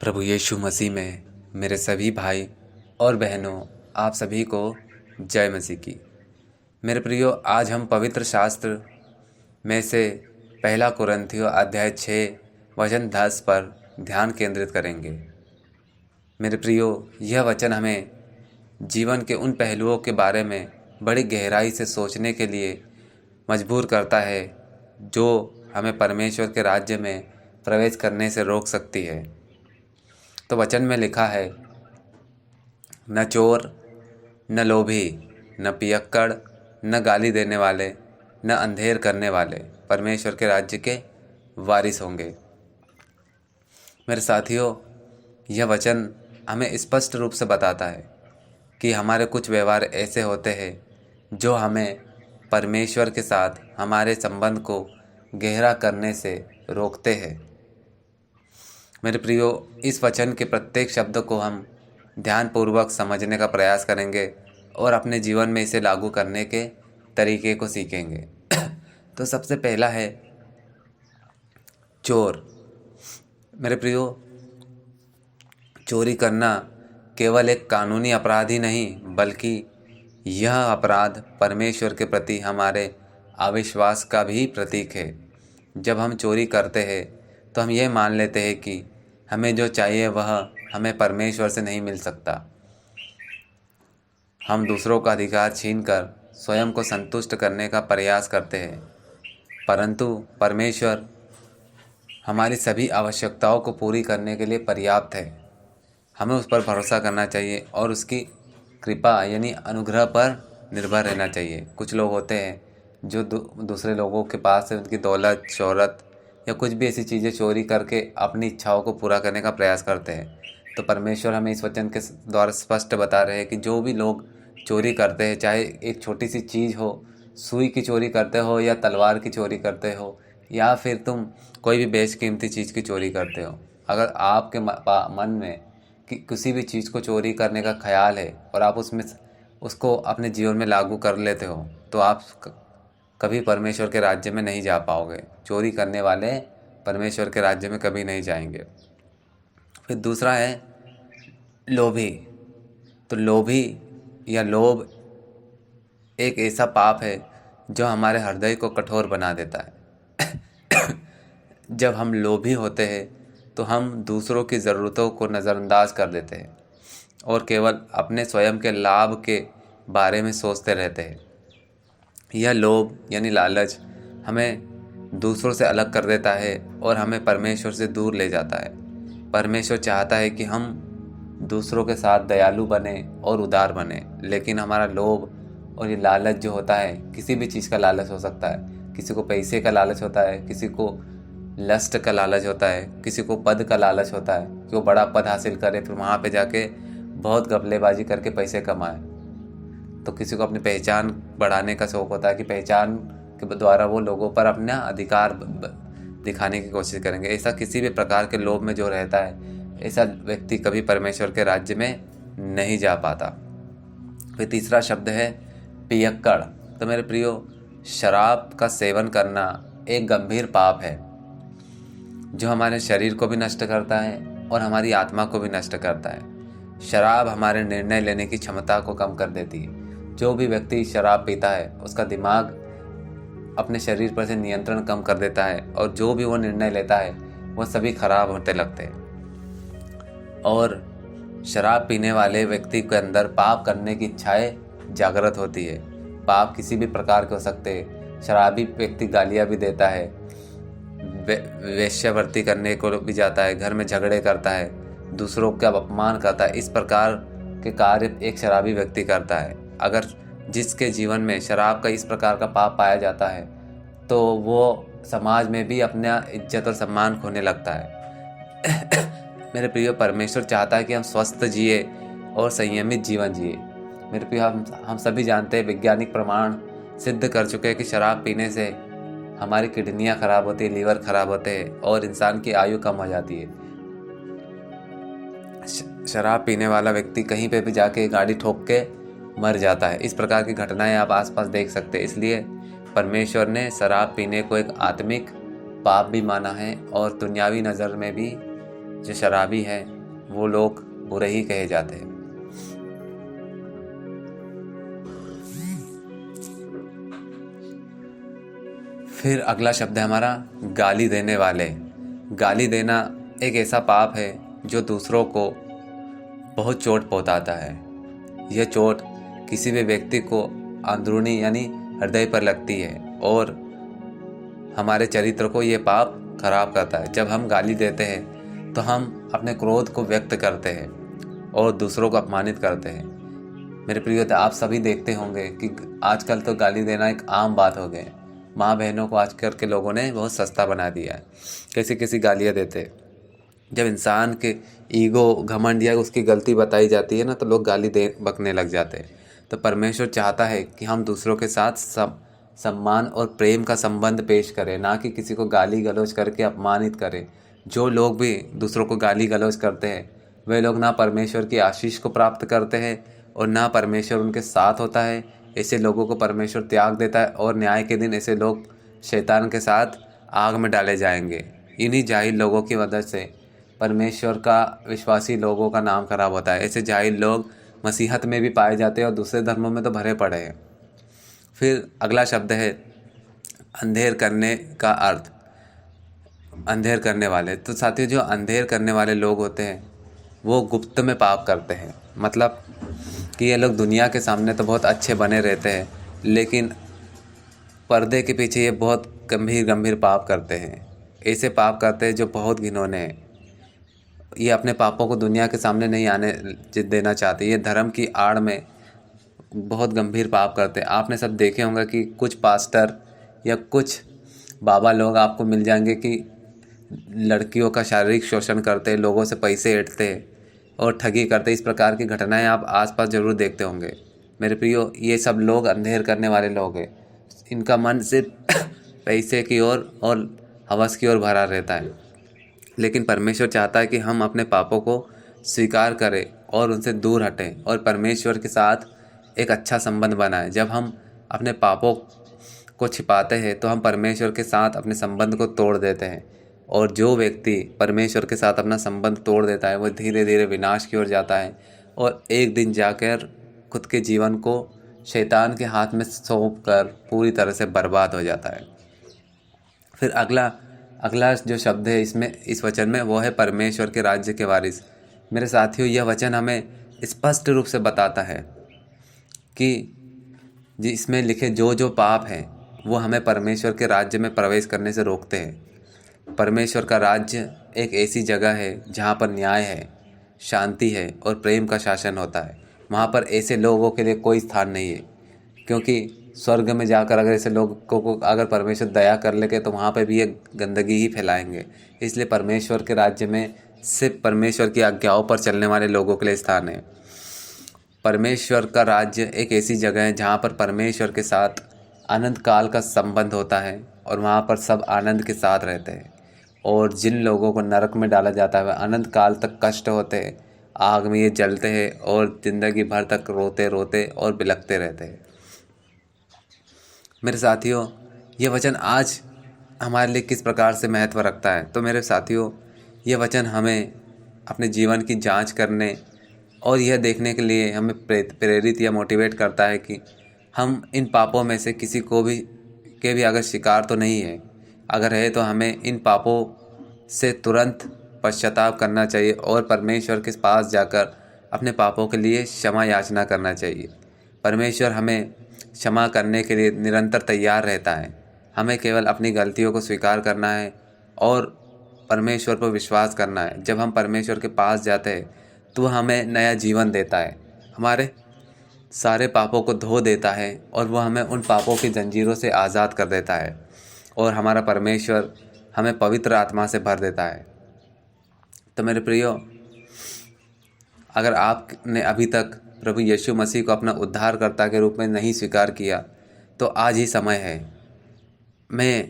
प्रभु यीशु मसीह में मेरे सभी भाई और बहनों, आप सभी को जय मसीह की। मेरे प्रियो, आज हम पवित्र शास्त्र में से पहला कुरिन्थियों अध्याय 6 वचन 10 पर ध्यान केंद्रित करेंगे। मेरे प्रियो, यह वचन हमें जीवन के उन पहलुओं के बारे में बड़ी गहराई से सोचने के लिए मजबूर करता है जो हमें परमेश्वर के राज्य में प्रवेश करने से रोक सकती है। तो वचन में लिखा है, न चोर, न लोभी, न पियक्कड़, न गाली देने वाले, न अंधेर करने वाले परमेश्वर के राज्य के वारिस होंगे। मेरे साथियों, यह वचन हमें स्पष्ट रूप से बताता है कि हमारे कुछ व्यवहार ऐसे होते हैं जो हमें परमेश्वर के साथ हमारे संबंध को गहरा करने से रोकते हैं। मेरे प्रियो, इस वचन के प्रत्येक शब्द को हम ध्यानपूर्वक समझने का प्रयास करेंगे और अपने जीवन में इसे लागू करने के तरीके को सीखेंगे। तो सबसे पहला है चोर। मेरे प्रियो, चोरी करना केवल एक कानूनी अपराध ही नहीं, बल्कि यह अपराध परमेश्वर के प्रति हमारे अविश्वास का भी प्रतीक है। जब हम चोरी करते हैं तो हम यह मान लेते हैं कि हमें जो चाहिए वह हमें परमेश्वर से नहीं मिल सकता। हम दूसरों का अधिकार छीनकर स्वयं को संतुष्ट करने का प्रयास करते हैं, परंतु परमेश्वर हमारी सभी आवश्यकताओं को पूरी करने के लिए पर्याप्त है। हमें उस पर भरोसा करना चाहिए और उसकी कृपा यानी अनुग्रह पर निर्भर रहना चाहिए। कुछ लोग होते हैं जो दूसरे लोगों के पास से उनकी दौलत, शोहरत या कुछ भी ऐसी चीज़ें चोरी करके अपनी इच्छाओं को पूरा करने का प्रयास करते हैं। तो परमेश्वर हमें इस वचन के द्वारा स्पष्ट बता रहे हैं कि जो भी लोग चोरी करते हैं, चाहे एक छोटी सी चीज़ हो, सुई की चोरी करते हो या तलवार की चोरी करते हो या फिर तुम कोई भी बेशकीमती चीज़ की चोरी करते हो, अगर आपके मन में कि किसी भी चीज़ को चोरी करने का ख्याल है और आप उसको अपने जीवन में लागू कर लेते हो, तो आप कभी परमेश्वर के राज्य में नहीं जा पाओगे। चोरी करने वाले परमेश्वर के राज्य में कभी नहीं जाएंगे। फिर दूसरा है लोभी। तो लोभी या लोभ एक ऐसा पाप है जो हमारे हृदय को कठोर बना देता है। जब हम लोभी होते हैं तो हम दूसरों की ज़रूरतों को नज़रअंदाज कर देते हैं और केवल अपने स्वयं के लाभ के बारे में सोचते रहते हैं। यह लोभ यानी लालच हमें दूसरों से अलग कर देता है और हमें परमेश्वर से दूर ले जाता है। परमेश्वर चाहता है कि हम दूसरों के साथ दयालु बने और उदार बने, लेकिन हमारा लोभ और ये लालच जो होता है, किसी भी चीज़ का लालच हो सकता है। किसी को पैसे का लालच होता है, किसी को लस्ट का लालच होता है, किसी को पद का लालच होता है कि वो बड़ा पद हासिल करे, फिर वहाँ पे जाके बहुत घपलेबाजी करके पैसे कमाए। तो किसी को अपनी पहचान बढ़ाने का शौक़ होता है कि पहचान के द्वारा वो लोगों पर अपना अधिकार दिखाने की कोशिश करेंगे। ऐसा किसी भी प्रकार के लोभ में जो रहता है, ऐसा व्यक्ति कभी परमेश्वर के राज्य में नहीं जा पाता। फिर तीसरा शब्द है पियक्कड़। तो मेरे प्रियो, शराब का सेवन करना एक गंभीर पाप है जो हमारे शरीर को भी नष्ट करता है और हमारी आत्मा को भी नष्ट करता है। शराब हमारे निर्णय लेने की क्षमता को कम कर देती है। जो भी व्यक्ति शराब पीता है उसका दिमाग अपने शरीर पर से नियंत्रण कम कर देता है और जो भी वो निर्णय लेता है वह सभी खराब होते लगते हैं। और शराब पीने वाले व्यक्ति के अंदर पाप करने की इच्छाएं जागृत होती है। पाप किसी भी प्रकार के हो सकते हैं। शराबी व्यक्ति गालियाँ भी देता है, वेश्यावृत्ति करने को भी जाता है, घर में झगड़े करता है, दूसरों का अपमान करता है। इस प्रकार के कार्य एक शराबी व्यक्ति करता है। अगर जिसके जीवन में शराब का इस प्रकार का पाप पाया जाता है तो वो समाज में भी अपना इज्जत और सम्मान खोने लगता है। मेरे प्रियो, परमेश्वर चाहता है कि हम स्वस्थ जिए और संयमित जीवन जिए। मेरे प्रियो, हम सभी जानते हैं, वैज्ञानिक प्रमाण सिद्ध कर चुके हैं कि शराब पीने से हमारी किडनियाँ खराब होती है, लीवर खराब होते हैं और इंसान की आयु कम हो जाती है। शराब पीने वाला व्यक्ति कहीं पे भी जाके गाड़ी ठोक के मर जाता है। इस प्रकार की घटनाएं आप आसपास देख सकते हैं। इसलिए परमेश्वर ने शराब पीने को एक आत्मिक पाप भी माना है और दुनियावी नज़र में भी जो शराबी हैं वो लोग बुरे ही कहे जाते हैं। फिर अगला शब्द है हमारा गाली देने वाले। गाली देना एक ऐसा पाप है जो दूसरों को बहुत चोट पहुंचाता है। यह चोट किसी भी व्यक्ति को अंदरूनी यानी हृदय पर लगती है और हमारे चरित्र को ये पाप खराब करता है। जब हम गाली देते हैं तो हम अपने क्रोध को व्यक्त करते हैं और दूसरों को अपमानित करते हैं। मेरे प्रिय, आप सभी देखते होंगे कि आजकल तो गाली देना एक आम बात हो गई। माँ बहनों को आजकल के लोगों ने बहुत सस्ता बना दिया है। कैसी कैसी गालियाँ देते हैं। जब इंसान के ईगो, घमंड या उसकी गलती बताई जाती है ना, तो लोग गाली दे बकने लग जाते हैं। तो परमेश्वर चाहता है कि हम दूसरों के साथ सम्मान और प्रेम का संबंध पेश करें, ना कि किसी को गाली गलौज करके अपमानित करें। जो लोग भी दूसरों को गाली गलौज करते हैं वे लोग ना परमेश्वर की आशीष को प्राप्त करते हैं और ना परमेश्वर उनके साथ होता है। ऐसे लोगों को परमेश्वर त्याग देता है और न्याय के दिन ऐसे लोग शैतान के साथ आग में डाले जाएंगे। इन्हीं जाहिल लोगों की वजह से परमेश्वर का विश्वासी लोगों का नाम खराब होता है। ऐसे जाहिल लोग मसीहत में भी पाए जाते हैं और दूसरे धर्मों में तो भरे पड़े हैं। फिर अगला शब्द है अंधेर करने का अर्थ, अंधेर करने वाले। तो साथियों, जो अंधेर करने वाले लोग होते हैं वो गुप्त में पाप करते हैं। मतलब कि ये लोग दुनिया के सामने तो बहुत अच्छे बने रहते हैं, लेकिन पर्दे के पीछे ये बहुत गंभीर गंभीर पाप करते हैं। ऐसे पाप करते हैं जो बहुत घिनौने हैं। ये अपने पापों को दुनिया के सामने नहीं आने देना चाहते। ये धर्म की आड़ में बहुत गंभीर पाप करते हैं। आपने सब देखे होंगे कि कुछ पास्टर या कुछ बाबा लोग आपको मिल जाएंगे कि लड़कियों का शारीरिक शोषण करते हैं, लोगों से पैसे ऐंठते हैं और ठगी करते हैं। इस प्रकार की घटनाएं आप आसपास ज़रूर देखते होंगे। मेरे प्रियो, ये सब लोग अंधेर करने वाले लोग हैं। इनका मन सिर्फ पैसे की ओर और हवस की ओर भरा रहता है। लेकिन परमेश्वर चाहता है कि हम अपने पापों को स्वीकार करें और उनसे दूर हटें और परमेश्वर के साथ एक अच्छा संबंध बनाएं। जब हम अपने पापों को छिपाते हैं तो हम परमेश्वर के साथ अपने संबंध को तोड़ देते हैं। और जो व्यक्ति परमेश्वर के साथ अपना संबंध तोड़ देता है वो धीरे धीरे विनाश की ओर जाता है और एक दिन जाकर खुद के जीवन को शैतान के हाथ में सौंप कर पूरी तरह से बर्बाद हो जाता है। फिर अगला जो शब्द है इस वचन में वो है परमेश्वर के राज्य के वारिस। मेरे साथियों, यह वचन हमें स्पष्ट रूप से बताता है कि इसमें लिखे जो पाप हैं वो हमें परमेश्वर के राज्य में प्रवेश करने से रोकते हैं। परमेश्वर का राज्य एक ऐसी जगह है जहाँ पर न्याय है, शांति है और प्रेम का शासन होता है। वहाँ पर ऐसे लोगों के लिए कोई स्थान नहीं है, क्योंकि स्वर्ग में जाकर अगर ऐसे लोगों को अगर परमेश्वर दया कर लेंगे तो वहाँ पे भी ये गंदगी ही फैलाएंगे। इसलिए परमेश्वर के राज्य में सिर्फ परमेश्वर की आज्ञाओं पर चलने वाले लोगों के लिए स्थान है। परमेश्वर का राज्य एक ऐसी जगह है जहाँ पर परमेश्वर के साथ अनंत काल का संबंध होता है और वहाँ पर सब आनंद के साथ रहते हैं। और जिन लोगों को नरक में डाला जाता है वह अनंत काल तक कष्ट होते हैं, आग में ये जलते हैं और ज़िंदगी भर तक रोते रोते और बिलखते रहते हैं। मेरे साथियों, ये वचन आज हमारे लिए किस प्रकार से महत्व रखता है? तो मेरे साथियों, ये वचन हमें अपने जीवन की जांच करने और यह देखने के लिए हमें प्रेरित या मोटिवेट करता है कि हम इन पापों में से किसी को भी अगर शिकार तो नहीं है, अगर है तो हमें इन पापों से तुरंत पश्चाताप करना चाहिए और परमेश्वर के पास जाकर अपने पापों के लिए क्षमा याचना करना चाहिए। परमेश्वर हमें क्षमा करने के लिए निरंतर तैयार रहता है। हमें केवल अपनी गलतियों को स्वीकार करना है और परमेश्वर पर विश्वास करना है। जब हम परमेश्वर के पास जाते हैं तो वह हमें नया जीवन देता है, हमारे सारे पापों को धो देता है और वह हमें उन पापों की जंजीरों से आज़ाद कर देता है और हमारा परमेश्वर हमें पवित्र आत्मा से भर देता है। तो मेरे प्रियो, अगर आपने अभी तक प्रभु यीशु मसीह को अपना उद्धारकर्ता के रूप में नहीं स्वीकार किया तो आज ही समय है। मैं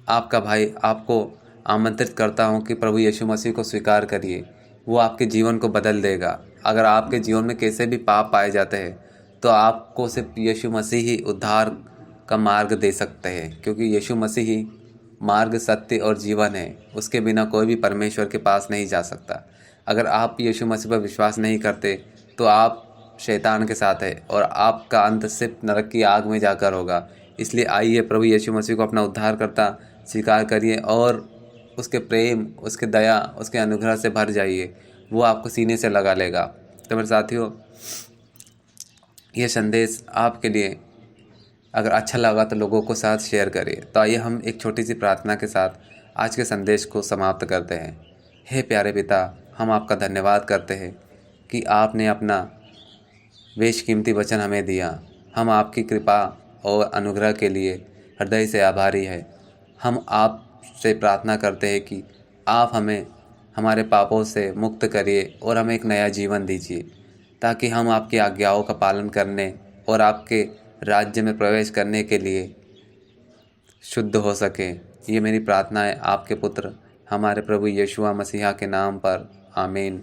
आपका भाई आपको आमंत्रित करता हूं कि प्रभु यीशु मसीह को स्वीकार करिए, वो आपके जीवन को बदल देगा। अगर आपके जीवन में कैसे भी पाप पाए जाते हैं तो आपको सिर्फ यीशु मसीह ही उद्धार का मार्ग दे सकते हैं, क्योंकि यीशु मसीह ही मार्ग, सत्य और जीवन है। उसके बिना कोई भी परमेश्वर के पास नहीं जा सकता। अगर आप यीशु मसीह पर विश्वास नहीं करते तो आप शैतान के साथ है और आपका अंत सिर्फ नरक की आग में जाकर होगा। इसलिए आइए प्रभु यीशु मसीह को अपना उद्धारकर्ता स्वीकार करिए और उसके प्रेम, उसके दया, उसके अनुग्रह से भर जाइए। वो आपको सीने से लगा लेगा। तो मेरे साथियों, ये संदेश आपके लिए अगर अच्छा लगा तो लोगों को साथ शेयर करिए। तो आइए हम एक छोटी सी प्रार्थना के साथ आज के संदेश को समाप्त करते हैं। हे प्यारे पिता, हम आपका धन्यवाद करते हैं कि आपने अपना बेशकीमती वचन हमें दिया। हम आपकी कृपा और अनुग्रह के लिए हृदय से आभारी है। हम आपसे प्रार्थना करते हैं कि आप हमें हमारे पापों से मुक्त करिए और हमें एक नया जीवन दीजिए, ताकि हम आपकी आज्ञाओं का पालन करने और आपके राज्य में प्रवेश करने के लिए शुद्ध हो सकें। ये मेरी प्रार्थना है आपके पुत्र हमारे प्रभु यीशुआ मसीहा के नाम पर। आमीन।